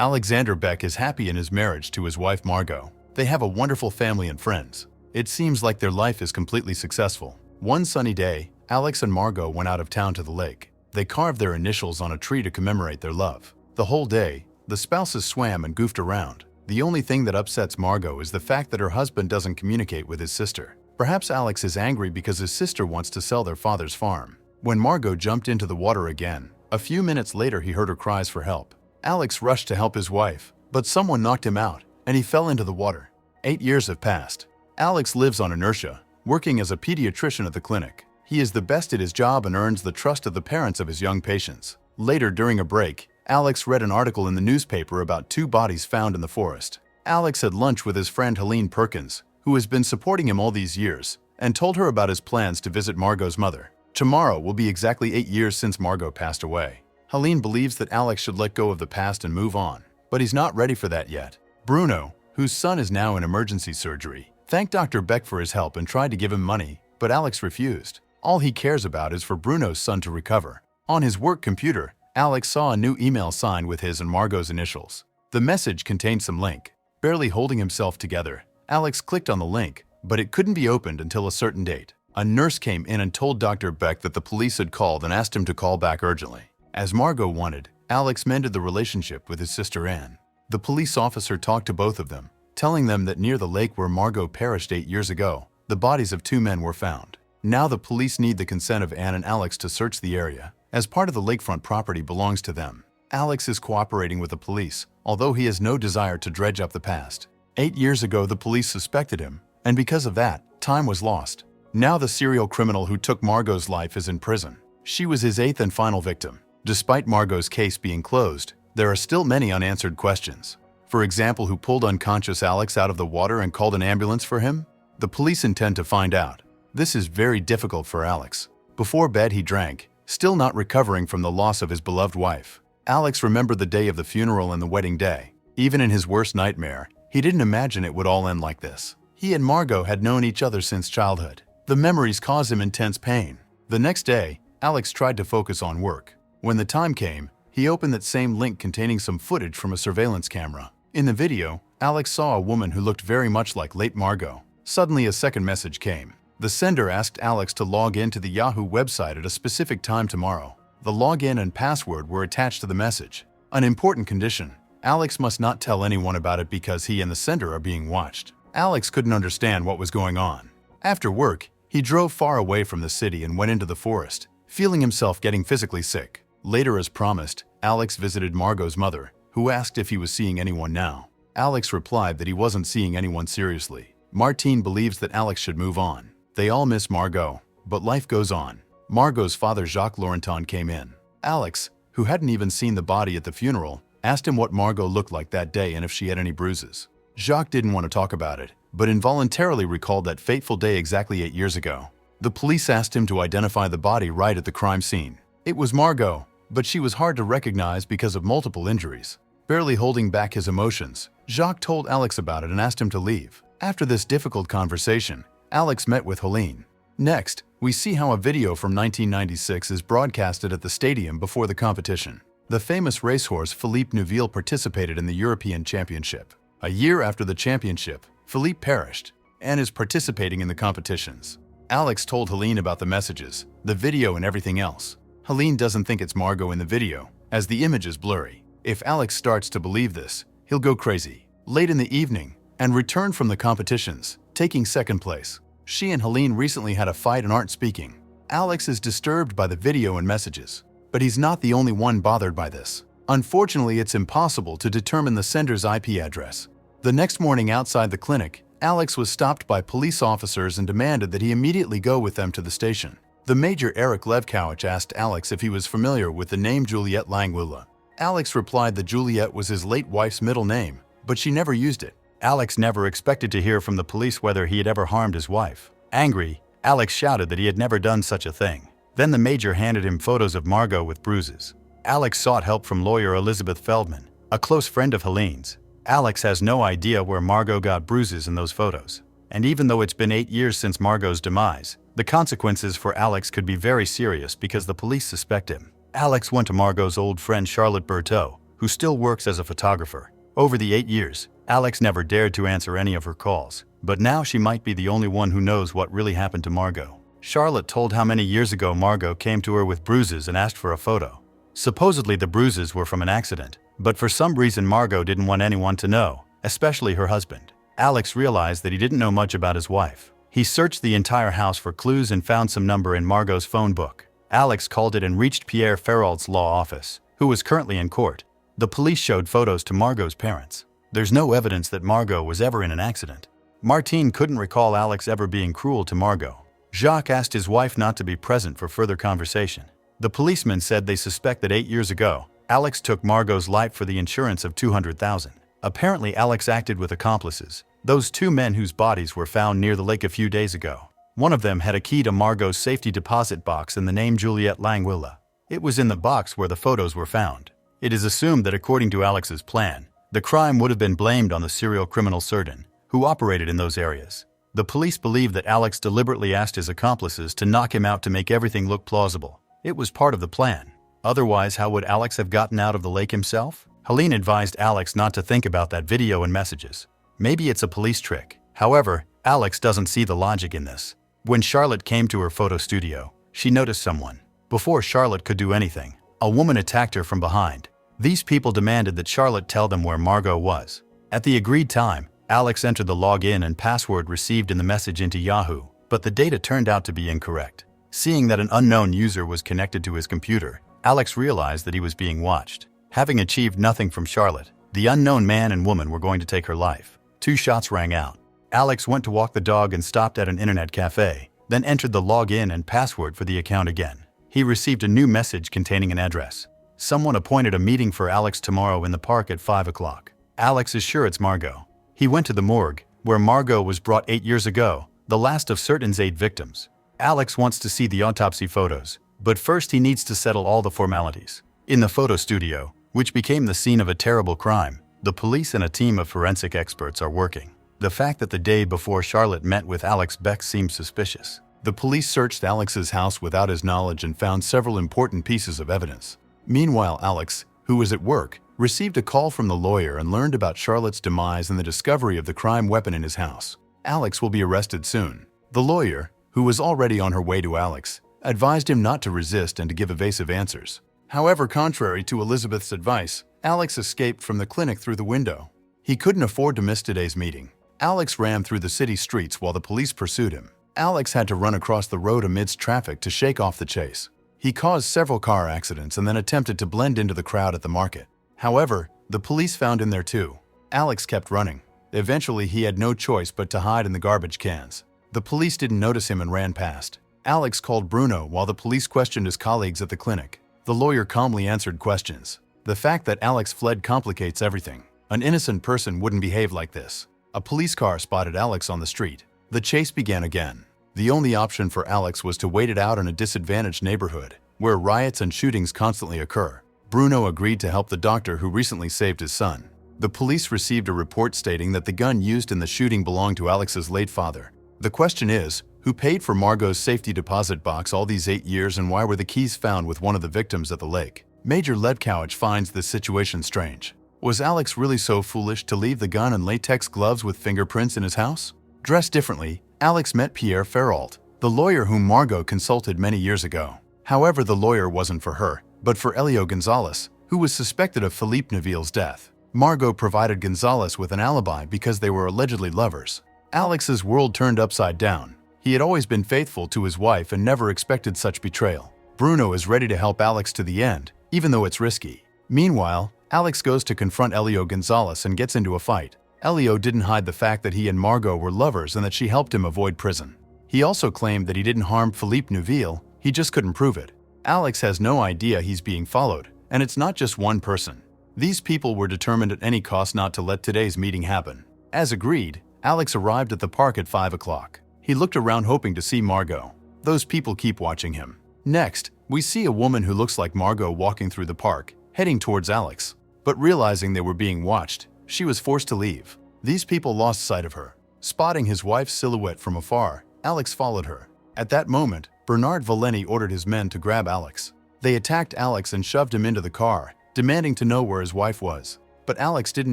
Alexander Beck is happy in his marriage to his wife Margot. They have a wonderful family and friends. It seems like their life is completely successful. One sunny day, Alex and Margot went out of town to the lake. They carved their initials on a tree to commemorate their love. The whole day, the spouses swam and goofed around. The only thing that upsets Margot is the fact that her husband doesn't communicate with his sister. Perhaps Alex is angry because his sister wants to sell their father's farm. When Margot jumped into the water again, a few minutes later he heard her cries for help. Alex rushed to help his wife, but someone knocked him out, and he fell into the water. 8 years have passed. Alex lives on inertia, working as a pediatrician at the clinic. He is the best at his job and earns the trust of the parents of his young patients. Later, during a break, Alex read an article in the newspaper about 2 bodies found in the forest. Alex had lunch with his friend Helene Perkins, who has been supporting him all these years, and told her about his plans to visit Margot's mother. Tomorrow will be exactly 8 years since Margot passed away. Helene believes that Alex should let go of the past and move on, but he's not ready for that yet. Bruno, whose son is now in emergency surgery, thanked Dr. Beck for his help and tried to give him money, but Alex refused. All he cares about is for Bruno's son to recover. On his work computer, Alex saw a new email sign with his and Margot's initials. The message contained some link. Barely holding himself together, Alex clicked on the link, but it couldn't be opened until a certain date. A nurse came in and told Dr. Beck that the police had called and asked him to call back urgently. As Margot wanted, Alex mended the relationship with his sister Anne. The police officer talked to both of them, telling them that near the lake where Margot perished 8 years ago, the bodies of 2 men were found. Now the police need the consent of Anne and Alex to search the area, as part of the lakefront property belongs to them. Alex is cooperating with the police, although he has no desire to dredge up the past. 8 years ago, the police suspected him, and because of that, time was lost. Now the serial criminal who took Margot's life is in prison. She was his 8th and final victim. Despite Margot's case being closed, there are still many unanswered questions. For example, who pulled unconscious Alex out of the water and called an ambulance for him? The police intend to find out. This is very difficult for Alex. Before bed he drank, still not recovering from the loss of his beloved wife. Alex remembered the day of the funeral and the wedding day. Even in his worst nightmare, he didn't imagine it would all end like this. He and Margot had known each other since childhood. The memories caused him intense pain. The next day, Alex tried to focus on work. When the time came, he opened that same link containing some footage from a surveillance camera. In the video, Alex saw a woman who looked very much like late Margot. Suddenly a second message came. The sender asked Alex to log in to the Yahoo website at a specific time tomorrow. The login and password were attached to the message. An important condition: Alex must not tell anyone about it because he and the sender are being watched. Alex couldn't understand what was going on. After work, he drove far away from the city and went into the forest, feeling himself getting physically sick. Later, as promised, Alex visited Margot's mother, who asked if he was seeing anyone now. Alex replied that he wasn't seeing anyone seriously. Martine believes that Alex should move on. They all miss Margot, but life goes on. Margot's father Jacques Laurentin came in. Alex, who hadn't even seen the body at the funeral, asked him what Margot looked like that day and if she had any bruises. Jacques didn't want to talk about it, but involuntarily recalled that fateful day exactly 8 years ago. The police asked him to identify the body right at the crime scene. It was Margot, but she was hard to recognize because of multiple injuries. Barely holding back his emotions, Jacques told Alex about it and asked him to leave. After this difficult conversation, Alex met with Helene. Next, we see how a video from 1996 is broadcasted at the stadium before the competition. The famous racehorse Philippe Neuville participated in the European Championship. A year after the championship, Philippe perished and is participating in the competitions. Alex told Helene about the messages, the video and everything else. Helene doesn't think it's Margot in the video, as the image is blurry. If Alex starts to believe this, he'll go crazy. Late in the evening, and returned from the competitions, taking second place. She and Helene recently had a fight and aren't speaking. Alex is disturbed by the video and messages, but he's not the only one bothered by this. Unfortunately, it's impossible to determine the sender's IP address. The next morning outside the clinic, Alex was stopped by police officers and demanded that he immediately go with them to the station. The Major Eric Levkowicz asked Alex if he was familiar with the name Juliette Langlois. Alex replied that Juliette was his late wife's middle name, but she never used it. Alex never expected to hear from the police whether he had ever harmed his wife. Angry, Alex shouted that he had never done such a thing. Then the Major handed him photos of Margot with bruises. Alex sought help from lawyer Elizabeth Feldman, a close friend of Helene's. Alex has no idea where Margot got bruises in those photos. And even though it's been 8 years since Margot's demise, the consequences for Alex could be very serious because the police suspect him. Alex went to Margot's old friend Charlotte Berteau, who still works as a photographer. Over the 8 years, Alex never dared to answer any of her calls, but now she might be the only one who knows what really happened to Margot. Charlotte told how many years ago Margot came to her with bruises and asked for a photo. Supposedly the bruises were from an accident, but for some reason Margot didn't want anyone to know, especially her husband. Alex realized that he didn't know much about his wife. He searched the entire house for clues and found some number in Margot's phone book. Alex called it and reached Pierre Ferraud's law office, who was currently in court. The police showed photos to Margot's parents. There's no evidence that Margot was ever in an accident. Martine couldn't recall Alex ever being cruel to Margot. Jacques asked his wife not to be present for further conversation. The policeman said they suspect that 8 years ago, Alex took Margot's life for the insurance of $200,000. Apparently Alex acted with accomplices, those 2 men whose bodies were found near the lake a few days ago. One of them had a key to Margot's safety deposit box and the name Juliette Langwilla. It was in the box where the photos were found. It is assumed that according to Alex's plan, the crime would have been blamed on the serial criminal Surdin, who operated in those areas. The police believe that Alex deliberately asked his accomplices to knock him out to make everything look plausible. It was part of the plan. Otherwise, how would Alex have gotten out of the lake himself? Helene advised Alex not to think about that video and messages. Maybe it's a police trick. However, Alex doesn't see the logic in this. When Charlotte came to her photo studio, she noticed someone. Before Charlotte could do anything, a woman attacked her from behind. These people demanded that Charlotte tell them where Margot was. At the agreed time, Alex entered the login and password received in the message into Yahoo, but the data turned out to be incorrect. Seeing that an unknown user was connected to his computer, Alex realized that he was being watched. Having achieved nothing from Charlotte, the unknown man and woman were going to take her life. 2 shots rang out. Alex went to walk the dog and stopped at an internet cafe, then entered the login and password for the account again. He received a new message containing an address. Someone appointed a meeting for Alex tomorrow in the park at 5 o'clock. Alex is sure it's Margot. He went to the morgue, where Margot was brought 8 years ago, the last of Surdin's 8 victims. Alex wants to see the autopsy photos, but first he needs to settle all the formalities. In the photo studio, which became the scene of a terrible crime, the police and a team of forensic experts are working. The fact that the day before Charlotte met with Alex Beck seems suspicious. The police searched Alex's house without his knowledge and found several important pieces of evidence. Meanwhile, Alex, who was at work, received a call from the lawyer and learned about Charlotte's demise and the discovery of the crime weapon in his house. Alex will be arrested soon. The lawyer, who was already on her way to Alex, advised him not to resist and to give evasive answers. However, contrary to Elizabeth's advice, Alex escaped from the clinic through the window. He couldn't afford to miss today's meeting. Alex ran through the city streets while the police pursued him. Alex had to run across the road amidst traffic to shake off the chase. He caused several car accidents and then attempted to blend into the crowd at the market. However, the police found him there too. Alex kept running. Eventually, he had no choice but to hide in the garbage cans. The police didn't notice him and ran past. Alex called Bruno while the police questioned his colleagues at the clinic. The lawyer calmly answered questions. The fact that Alex fled complicates everything. An innocent person wouldn't behave like this. A police car spotted Alex on the street. The chase began again. The only option for Alex was to wait it out in a disadvantaged neighborhood, where riots and shootings constantly occur. Bruno agreed to help the doctor who recently saved his son. The police received a report stating that the gun used in the shooting belonged to Alex's late father. The question is, who paid for Margot's safety deposit box all these 8 years and why were the keys found with one of the victims at the lake? Major Ledkowicz finds this situation strange. Was Alex really so foolish to leave the gun and latex gloves with fingerprints in his house? Dressed differently, Alex met Pierre Ferraud, the lawyer whom Margot consulted many years ago. However, the lawyer wasn't for her, but for Elio Gonzalez, who was suspected of Philippe Neville's death. Margot provided Gonzalez with an alibi because they were allegedly lovers. Alex's world turned upside down. He had always been faithful to his wife and never expected such betrayal. Bruno is ready to help Alex to the end, even though it's risky. Meanwhile, Alex goes to confront Elio Gonzalez and gets into a fight. Elio didn't hide the fact that he and Margot were lovers and that she helped him avoid prison. He also claimed that he didn't harm Philippe Neuville, he just couldn't prove it. Alex has no idea he's being followed, and it's not just one person. These people were determined at any cost not to let today's meeting happen. As agreed, Alex arrived at the park at 5 o'clock. He looked around hoping to see Margot. Those people keep watching him. Next, we see a woman who looks like Margot walking through the park, heading towards Alex. But realizing they were being watched, she was forced to leave. These people lost sight of her. Spotting his wife's silhouette from afar, Alex followed her. At that moment, Bernard Valeni ordered his men to grab Alex. They attacked Alex and shoved him into the car, demanding to know where his wife was. But Alex didn't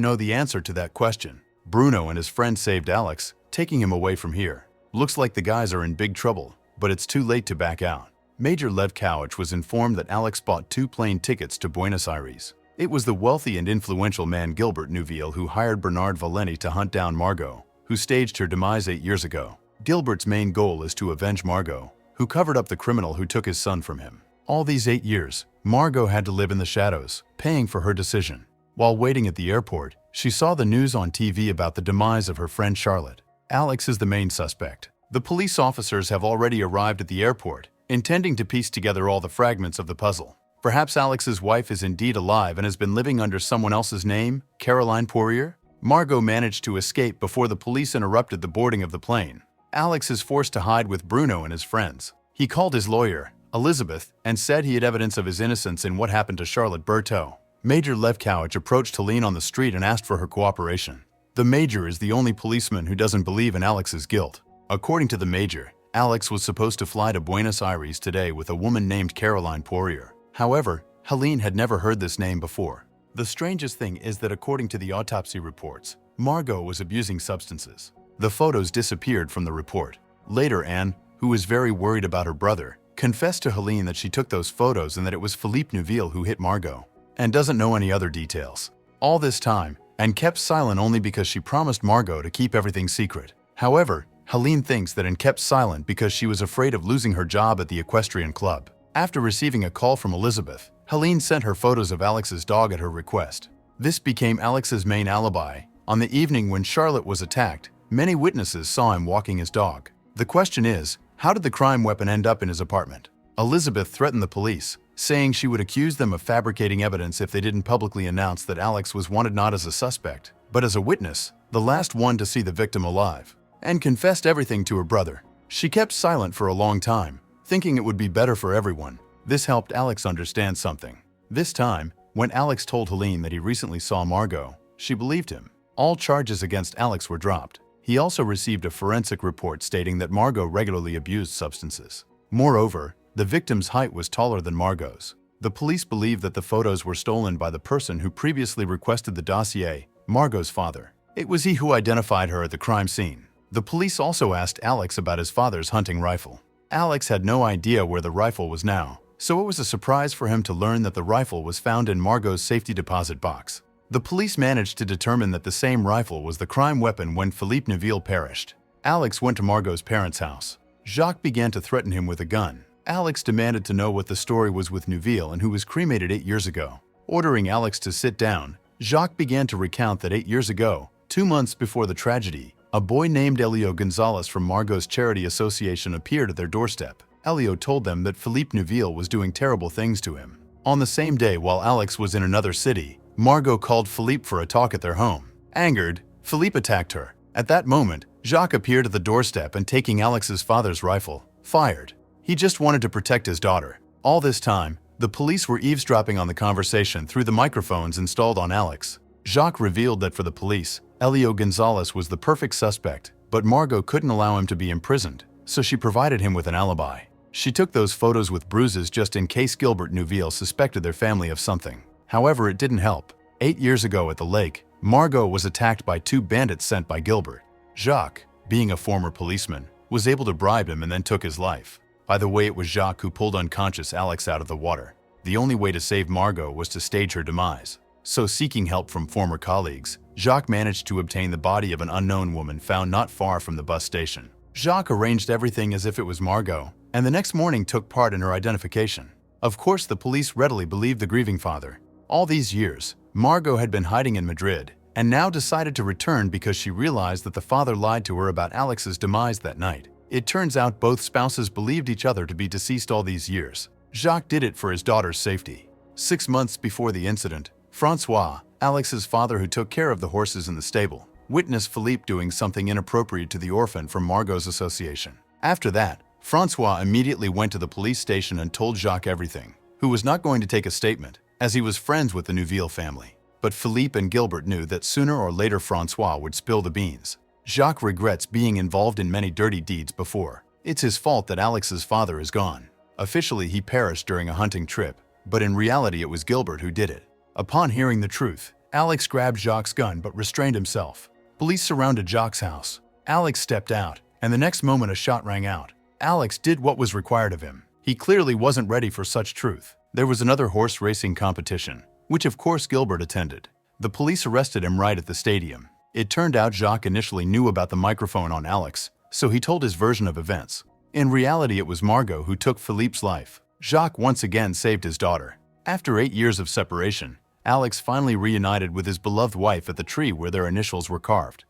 know the answer to that question. Bruno and his friend saved Alex, taking him away from here. Looks like the guys are in big trouble, but it's too late to back out. Major Levkowicz was informed that Alex bought 2 plane tickets to Buenos Aires. It was the wealthy and influential man Gilbert Neuville who hired Bernard Valenti to hunt down Margot, who staged her demise 8 years ago. Gilbert's main goal is to avenge Margot, who covered up the criminal who took his son from him. All these 8 years, Margot had to live in the shadows, paying for her decision. While waiting at the airport, she saw the news on TV about the demise of her friend Charlotte. Alex is the main suspect. The police officers have already arrived at the airport, intending to piece together all the fragments of the puzzle. Perhaps Alex's wife is indeed alive and has been living under someone else's name, Caroline Poirier? Margot managed to escape before the police interrupted the boarding of the plane. Alex is forced to hide with Bruno and his friends. He called his lawyer, Elizabeth, and said he had evidence of his innocence in what happened to Charlotte Berteau. Major Levkowicz approached Helene on the street and asked for her cooperation. The Major is the only policeman who doesn't believe in Alex's guilt. According to the Major, Alex was supposed to fly to Buenos Aires today with a woman named Caroline Poirier. However, Helene had never heard this name before. The strangest thing is that according to the autopsy reports, Margot was abusing substances. The photos disappeared from the report. Later, Anne, who was very worried about her brother, confessed to Helene that she took those photos and that it was Philippe Neuville who hit Margot, and doesn't know any other details. All this time, Anne kept silent only because she promised Margot to keep everything secret. However, Helene thinks that Anne kept silent because she was afraid of losing her job at the equestrian club. After receiving a call from Elizabeth, Helene sent her photos of Alex's dog at her request. This became Alex's main alibi. On the evening when Charlotte was attacked, many witnesses saw him walking his dog. The question is, how did the crime weapon end up in his apartment? Elizabeth threatened the police, saying she would accuse them of fabricating evidence if they didn't publicly announce that Alex was wanted not as a suspect, but as a witness, the last one to see the victim alive, and confessed everything to her brother. She kept silent for a long time, thinking it would be better for everyone. This helped Alex understand something. This time, when Alex told Helene that he recently saw Margot, she believed him. All charges against Alex were dropped. He also received a forensic report stating that Margot regularly abused substances. Moreover, the victim's height was taller than Margot's. The police believe that the photos were stolen by the person who previously requested the dossier, Margot's father. It was he who identified her at the crime scene. The police also asked Alex about his father's hunting rifle. Alex had no idea where the rifle was now, so it was a surprise for him to learn that the rifle was found in Margot's safety deposit box. The police managed to determine that the same rifle was the crime weapon when Philippe Neuville perished. Alex went to Margot's parents' house. Jacques began to threaten him with a gun. Alex demanded to know what the story was with Neuville and who was cremated 8 years ago. Ordering Alex to sit down, Jacques began to recount that 8 years ago, 2 months before the tragedy, a boy named Elio Gonzalez from Margot's charity association appeared at their doorstep. Elio told them that Philippe Neuville was doing terrible things to him. On the same day, while Alex was in another city, Margot called Philippe for a talk at their home. Angered, Philippe attacked her. At that moment, Jacques appeared at the doorstep and taking Alex's father's rifle, fired. He just wanted to protect his daughter. All this time, the police were eavesdropping on the conversation through the microphones installed on Alex. Jacques revealed that for the police, Elio Gonzalez was the perfect suspect, but Margot couldn't allow him to be imprisoned, so she provided him with an alibi. She took those photos with bruises just in case Gilbert Neuville suspected their family of something. However, it didn't help. 8 years ago at the lake, Margot was attacked by 2 bandits sent by Gilbert. Jacques, being a former policeman, was able to bribe him and then took his life. By the way, it was Jacques who pulled unconscious Alex out of the water. The only way to save Margot was to stage her demise. So, seeking help from former colleagues, Jacques managed to obtain the body of an unknown woman found not far from the bus station. Jacques arranged everything as if it was Margot, and the next morning took part in her identification. Of course, the police readily believed the grieving father. All these years, Margot had been hiding in Madrid, and now decided to return because she realized that the father lied to her about Alex's demise that night. It turns out both spouses believed each other to be deceased all these years. Jacques did it for his daughter's safety. 6 months before the incident, Francois, Alex's father who took care of the horses in the stable, witnessed Philippe doing something inappropriate to the orphan from Margot's association. After that, Francois immediately went to the police station and told Jacques everything, who was not going to take a statement, as he was friends with the Neuville family. But Philippe and Gilbert knew that sooner or later Francois would spill the beans. Jacques regrets being involved in many dirty deeds before. It's his fault that Alex's father is gone. Officially, he perished during a hunting trip, but in reality it was Gilbert who did it. Upon hearing the truth, Alex grabbed Jacques' gun but restrained himself. Police surrounded Jacques' house. Alex stepped out, and the next moment a shot rang out. Alex did what was required of him. He clearly wasn't ready for such truth. There was another horse racing competition, which of course Gilbert attended. The police arrested him right at the stadium. It turned out Jacques initially knew about the microphone on Alex, so he told his version of events. In reality, it was Margot who took Philippe's life. Jacques once again saved his daughter. After 8 years of separation, Alex finally reunited with his beloved wife at the tree where their initials were carved.